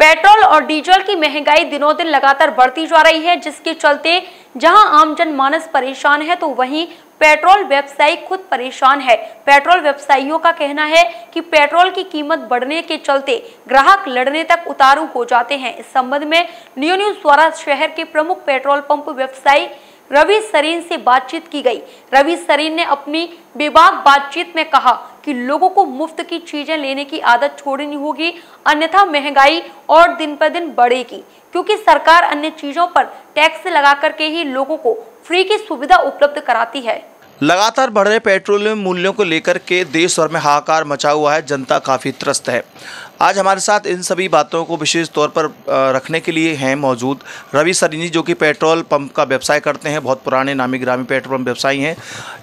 Petrol और diesel की महंगाई दिनों दिन लगातार बढ़ती जा रही है, जिसके चलते जहां आम जनमानस परेशान है तो वहीं पेट्रोल व्यवसायी खुद परेशान है। पेट्रोल व्यवसायियों का कहना है कि पेट्रोल की कीमत बढ़ने के चलते ग्राहक लड़ने तक उतारू हो जाते हैं। इस संबंध में न्यूज़ द्वारा शहर के प्रमुख पेट्रोल पंप व्यवसायी रवि सरीन से बातचीत की गई। रवि सरीन ने अपनी बेबाक बातचीत में कहा कि लोगों को मुफ्त की चीजें लेने की आदत छोड़नी होगी, अन्यथा महंगाई और दिन पर दिन बढ़ेगी, क्योंकि सरकार अन्य चीजों पर टैक्स लगा करके ही लोगों को फ्री की सुविधा उपलब्ध कराती है। लगातार बढ़ रहे पेट्रोलियम मूल्यों को लेकर के देश भर में हाहाकार मचा हुआ है, जनता काफ़ी त्रस्त है। आज हमारे साथ इन सभी बातों को विशेष तौर पर रखने के लिए हैं मौजूद रवि सरीन, जो कि पेट्रोल पंप का व्यवसाय करते हैं, बहुत पुराने नामी ग्रामी पेट्रोल पंप व्यवसायी हैं।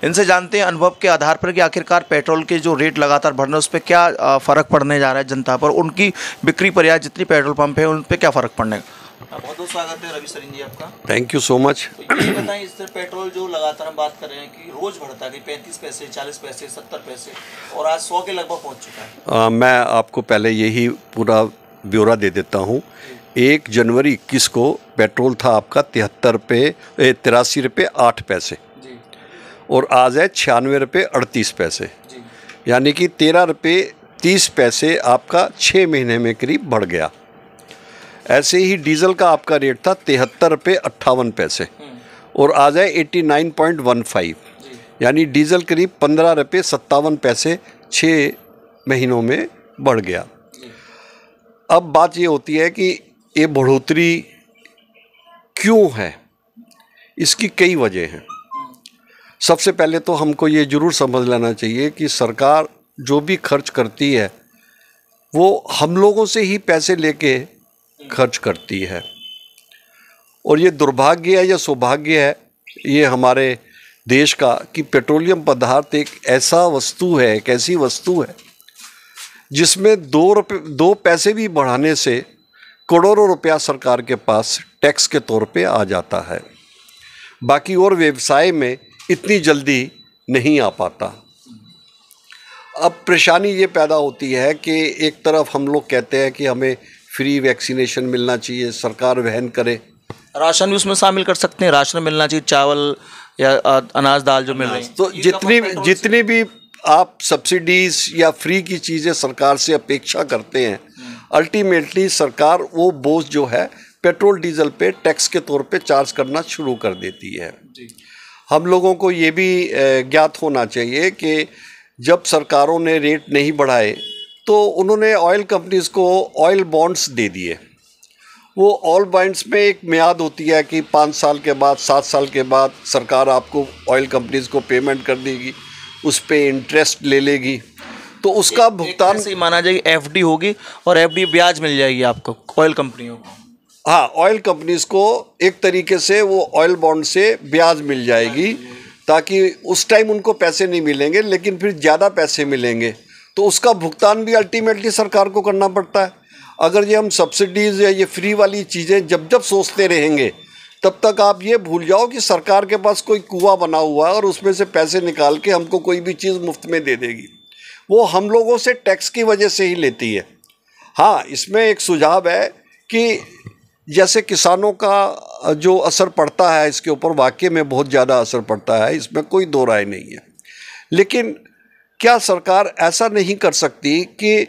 इनसे जानते हैं अनुभव के आधार पर कि आखिरकार पेट्रोल के जो रेट लगातार बढ़ रहे हैं उस पर क्या फ़र्क पड़ने जा रहा है जनता पर, उनकी बिक्री पर या जितनी पेट्रोल पंप है उन पर क्या फ़र्क पड़ने का। बहुत बहुत स्वागत है रवि सरीन जी आपका। Thank you so much. तो ये बताएं, इस तरह पेट्रोल जो लगातार हम बात कर रहे हैं कि रोज बढ़ता है, कि 35 पैसे 40 पैसे 70 पैसे और आज 100 के लगभग पहुंच चुका है। मैं आपको पहले यही पूरा ब्यौरा दे देता हूं। 1 जनवरी 21 को पेट्रोल था आपका 83 रुपये 8 पैसे जी। और आज है 96 रुपये 38 पैसे जी। यानी कि 13 रुपये 30 पैसे आपका 6 महीने में करीब बढ़ गया। ऐसे ही डीजल का आपका रेट था 73 रुपये 58 पैसे और आज है 89.15, यानी डीजल करीब 15 रुपये 57 पैसे 6 महीनों में बढ़ गया। अब बात ये होती है कि ये बढ़ोतरी क्यों है, इसकी कई वजह हैं। सबसे पहले तो हमको ये ज़रूर समझ लेना चाहिए कि सरकार जो भी खर्च करती है वो हम लोगों से ही पैसे लेके खर्च करती है, और ये दुर्भाग्य है या सौभाग्य है ये हमारे देश का कि पेट्रोलियम पदार्थ एक ऐसा वस्तु है, एक ऐसी वस्तु है जिसमें 2 पैसे भी बढ़ाने से करोड़ों रुपया सरकार के पास टैक्स के तौर पे आ जाता है। बाकी और व्यवसाय में इतनी जल्दी नहीं आ पाता। अब परेशानी ये पैदा होती है कि एक तरफ हम लोग कहते हैं कि हमें फ्री वैक्सीनेशन मिलना चाहिए, सरकार वहन करे, राशन भी उसमें शामिल कर सकते हैं, राशन मिलना चाहिए, चावल या अनाज दाल जो मिल रही है। तो जितनी भी आप सब्सिडीज या फ्री की चीज़ें सरकार से अपेक्षा करते हैं, अल्टीमेटली सरकार वो बोझ जो है पेट्रोल डीजल पे टैक्स के तौर पे चार्ज करना शुरू कर देती है। हम लोगों को ये भी ज्ञात होना चाहिए कि जब सरकारों ने रेट नहीं बढ़ाए तो उन्होंने ऑयल कंपनीज़ को ऑयल बॉन्ड्स दे दिए। वो ऑयल बॉन्ड्स में एक मियाद होती है कि 5 साल के बाद 7 साल के बाद सरकार आपको ऑयल कंपनीज़ को पेमेंट कर देगी, उस पर इंटरेस्ट ले लेगी, तो उसका भुगतान से माना जाए एफडी होगी और एफडी ब्याज मिल जाएगी आपको ऑयल कंपनियों को। हाँ, ऑयल कंपनीज़ को एक तरीके से वो ऑयल बॉन्ड से ब्याज मिल जाएगी, ताकि उस टाइम उनको पैसे नहीं मिलेंगे लेकिन फिर ज़्यादा पैसे मिलेंगे, तो उसका भुगतान भी अल्टीमेटली सरकार को करना पड़ता है। अगर ये हम सब्सिडीज़ या ये फ्री वाली चीज़ें जब जब सोचते रहेंगे तब तक आप ये भूल जाओ कि सरकार के पास कोई कुआं बना हुआ है और उसमें से पैसे निकाल के हमको कोई भी चीज़ मुफ्त में दे देगी। वो हम लोगों से टैक्स की वजह से ही लेती है। हाँ, इसमें एक सुझाव है कि जैसे किसानों का जो असर पड़ता है इसके ऊपर वाकई में बहुत ज़्यादा असर पड़ता है, इसमें कोई दो राय नहीं है। लेकिन क्या सरकार ऐसा नहीं कर सकती कि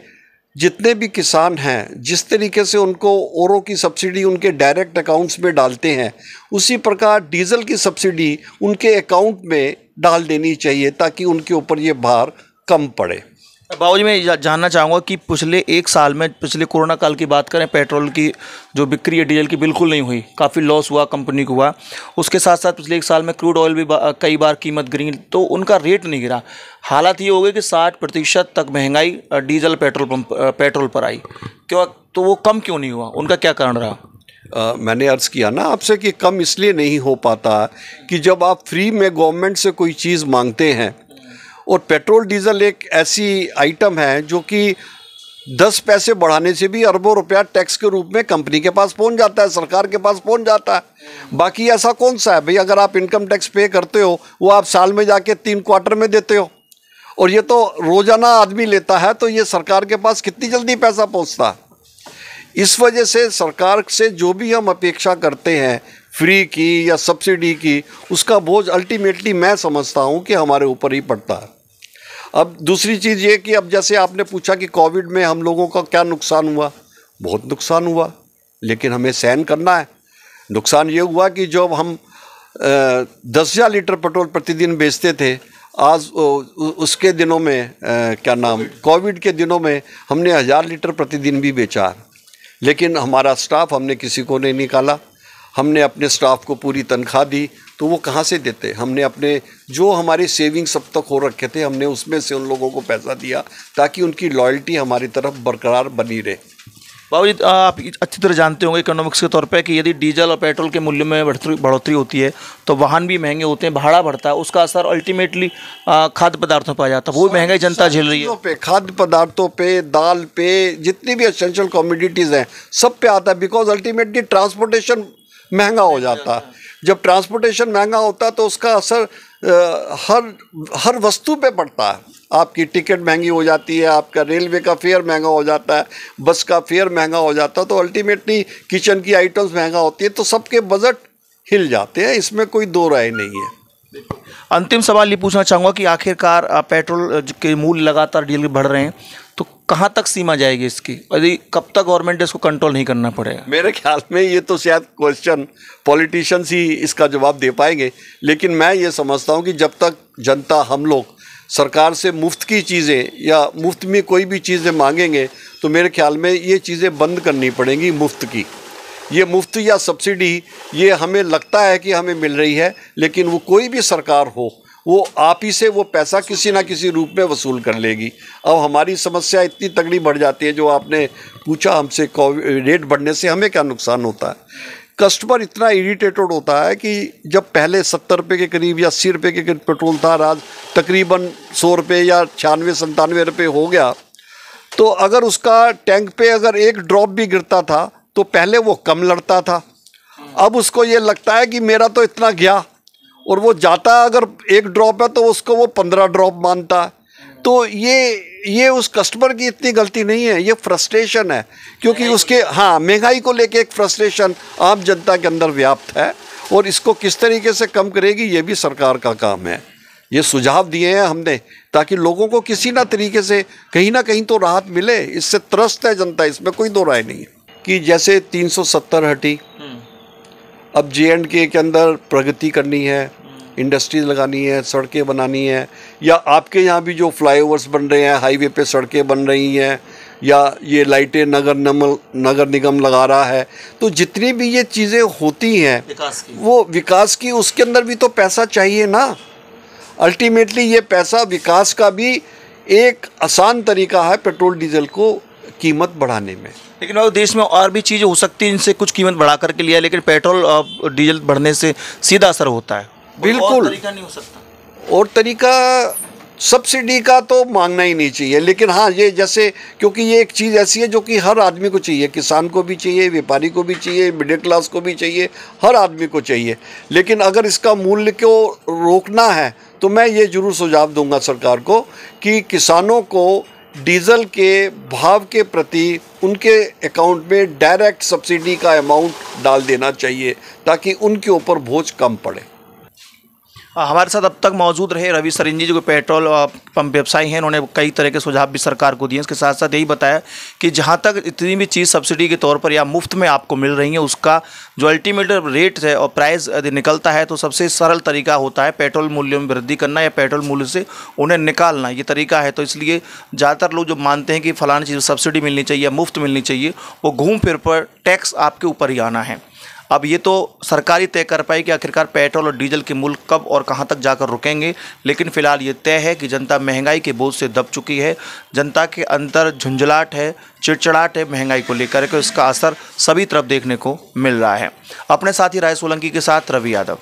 जितने भी किसान हैं जिस तरीके से उनको औरों की सब्सिडी उनके डायरेक्ट अकाउंट्स में डालते हैं, उसी प्रकार डीजल की सब्सिडी उनके अकाउंट में डाल देनी चाहिए ताकि उनके ऊपर ये भार कम पड़े। बाबूजी, मैं जानना चाहूँगा कि पिछले 1 साल में, पिछले कोरोना काल की बात करें, पेट्रोल की जो बिक्री है डीजल की बिल्कुल नहीं हुई, काफ़ी लॉस हुआ कंपनी को हुआ। उसके साथ साथ पिछले 1 साल में क्रूड ऑयल भी कई बार कीमत गिरी, तो उनका रेट नहीं गिरा। हालात ये हो गई कि 60% तक महंगाई डीजल पेट्रोल पर आई। क्यों? तो वो कम क्यों नहीं हुआ, उनका क्या कारण रहा? मैंने अर्ज़ किया ना आपसे कि कम इसलिए नहीं हो पाता कि जब आप फ्री में गवर्नमेंट से कोई चीज़ मांगते हैं, और पेट्रोल डीजल एक ऐसी आइटम है जो कि 10 पैसे बढ़ाने से भी अरबों रुपया टैक्स के रूप में कंपनी के पास पहुंच जाता है, सरकार के पास पहुंच जाता है। बाकी ऐसा कौन सा है भाई, अगर आप इनकम टैक्स पे करते हो वो आप साल में जाके 3 क्वार्टर में देते हो, और ये तो रोज़ाना आदमी लेता है, तो ये सरकार के पास कितनी जल्दी पैसा पहुंचता है। इस वजह से सरकार से जो भी हम अपेक्षा करते हैं फ्री की या सब्सिडी की, उसका बोझ अल्टीमेटली मैं समझता हूँ कि हमारे ऊपर ही पड़ता है। अब दूसरी चीज़ ये कि अब जैसे आपने पूछा कि कोविड में हम लोगों का क्या नुकसान हुआ, बहुत नुकसान हुआ, लेकिन हमें सहन करना है। नुकसान ये हुआ कि जब हम 10,000 लीटर पेट्रोल प्रतिदिन बेचते थे, आज उसके दिनों में कोविड के दिनों में हमने 1,000 लीटर प्रतिदिन भी बेचा, लेकिन हमारा स्टाफ हमने किसी को नहीं निकाला। हमने अपने स्टाफ को पूरी तनख्वाह दी, तो वो कहाँ से देते? हमने अपने जो हमारे सेविंग्स अब तक हो रखे थे, हमने उसमें से उन लोगों को पैसा दिया ताकि उनकी लॉयल्टी हमारी तरफ बरकरार बनी रहे। बाबू जी, आप अच्छी तरह जानते होंगे इकोनॉमिक्स के तौर पे कि यदि डीजल और पेट्रोल के मूल्य में बढ़ोतरी होती है तो वाहन भी महंगे होते हैं, भाड़ा बढ़ता है, उसका असर अल्टीमेटली खाद्य पदार्थों पर आ जाता है। वो महंगाई जनता झेल रही है। खाद्य पदार्थों पे, दाल पे, जितनी भी एसेंशियल कमोडिटीज़ हैं, सब पे आता है। बिकॉज अल्टीमेटली ट्रांसपोर्टेशन महंगा हो जाता है। जब ट्रांसपोर्टेशन महंगा होता है तो उसका असर हर वस्तु पे पड़ता है। आपकी टिकट महंगी हो जाती है, आपका रेलवे का फेयर महंगा हो जाता है, बस का फेयर महंगा हो जाता है, तो अल्टीमेटली किचन की आइटम्स महंगा होती है, तो सबके बजट हिल जाते हैं। इसमें कोई दो राय नहीं है। अंतिम सवाल ये पूछना चाहूँगा कि आखिरकार पेट्रोल के मूल्य लगातार डीजल बढ़ रहे हैं, तो कहाँ तक सीमा जाएगी इसकी? यदि कब तक गवर्नमेंट इसको कंट्रोल नहीं करना पड़ेगा? मेरे ख्याल में ये तो शायद क्वेश्चन पॉलिटिशियंस ही इसका जवाब दे पाएंगे, लेकिन मैं ये समझता हूँ कि जब तक जनता, हम लोग सरकार से मुफ्त की चीज़ें या मुफ्त में कोई भी चीज़ें मांगेंगे, तो मेरे ख्याल में ये चीज़ें बंद करनी पड़ेंगी। मुफ्त की, ये मुफ्त या सब्सिडी, ये हमें लगता है कि हमें मिल रही है, लेकिन वो कोई भी सरकार हो, वो आप ही से वो पैसा किसी ना किसी रूप में वसूल कर लेगी। अब हमारी समस्या इतनी तगड़ी बढ़ जाती है, जो आपने पूछा हमसे रेट बढ़ने से हमें क्या नुकसान होता है। कस्टमर इतना इरिटेटेड होता है कि जब पहले 70 रुपये के करीब या 80 रुपये के करीब पेट्रोल था, आज तकरीबन 100 रुपये या 96-97 रुपये हो गया, तो अगर उसका टैंक पे अगर एक ड्रॉप भी गिरता था तो पहले वो कम लड़ता था। अब उसको ये लगता है कि मेरा तो इतना गया, और वो जाता है अगर एक ड्रॉप है तो उसको वो 15 ड्रॉप मानता है। तो ये उस कस्टमर की इतनी गलती नहीं है, ये फ्रस्ट्रेशन है, क्योंकि उसके महंगाई को लेके एक फ्रस्ट्रेशन आम जनता के अंदर व्याप्त है, और इसको किस तरीके से कम करेगी ये भी सरकार का काम है। ये सुझाव दिए हैं हमने ताकि लोगों को किसी ना तरीके से कहीं ना कहीं तो राहत मिले। इससे त्रस्त है जनता, इसमें कोई दो राय नहीं है। कि जैसे 370 हटी, अब J&K के अंदर प्रगति करनी है, इंडस्ट्रीज लगानी है, सड़कें बनानी है, या आपके यहाँ भी जो फ्लाईओवर्स बन रहे हैं, हाईवे पे सड़कें बन रही हैं, या ये लाइटें नगर निगम लगा रहा है, तो जितनी भी ये चीज़ें होती हैं वो विकास की, उसके अंदर भी तो पैसा चाहिए ना। अल्टीमेटली ये पैसा विकास का भी एक आसान तरीका है पेट्रोल डीजल को कीमत बढ़ाने में। लेकिन वो देश में और भी चीज़ें हो सकती हैं इनसे कुछ कीमत बढ़ा करके लिया, लेकिन पेट्रोल और डीजल बढ़ने से सीधा असर होता है। बिल्कुल, और तरीका नहीं हो सकता। और तरीका सब्सिडी का तो मांगना ही नहीं चाहिए, लेकिन हाँ ये जैसे, क्योंकि ये एक चीज़ ऐसी है जो कि हर आदमी को चाहिए, किसान को भी चाहिए, व्यापारी को भी चाहिए, मिडिल क्लास को भी चाहिए, हर आदमी को चाहिए। लेकिन अगर इसका मूल्य को रोकना है तो मैं ये ज़रूर सुझाव दूंगा सरकार को कि किसानों को डीजल के भाव के प्रति उनके अकाउंट में डायरेक्ट सब्सिडी का अमाउंट डाल देना चाहिए, ताकि उनके ऊपर बोझ कम पड़े। हमारे साथ अब तक मौजूद रहे रवि सरीन जी, जो पेट्रोल पंप व्यवसायी हैं। उन्होंने कई तरह के सुझाव भी सरकार को दिए। इसके साथ साथ यही बताया कि जहां तक इतनी भी चीज़ सब्सिडी के तौर पर या मुफ्त में आपको मिल रही है, उसका जो अल्टीमेट रेट है और प्राइस यदि निकलता है, तो सबसे सरल तरीका होता है पेट्रोल मूल्य में वृद्धि करना या पेट्रोल मूल्य से उन्हें निकालना, ये तरीका है। तो इसलिए ज़्यादातर लोग जो मानते हैं कि फलानी चीज़ सब्सिडी मिलनी चाहिए या मुफ्त मिलनी चाहिए, वो घूम फिर पर टैक्स आपके ऊपर ही आना है। अब ये तो सरकार ही तय कर पाई कि आखिरकार पेट्रोल और डीजल के मूल्य कब और कहां तक जाकर रुकेंगे, लेकिन फिलहाल ये तय है कि जनता महंगाई के बोझ से दब चुकी है। जनता के अंदर झुंझलाहट है, चिड़चिड़ाहट है महंगाई को लेकर के, इसका असर सभी तरफ देखने को मिल रहा है। अपने साथी राय सोलंकी के साथ रवि यादव।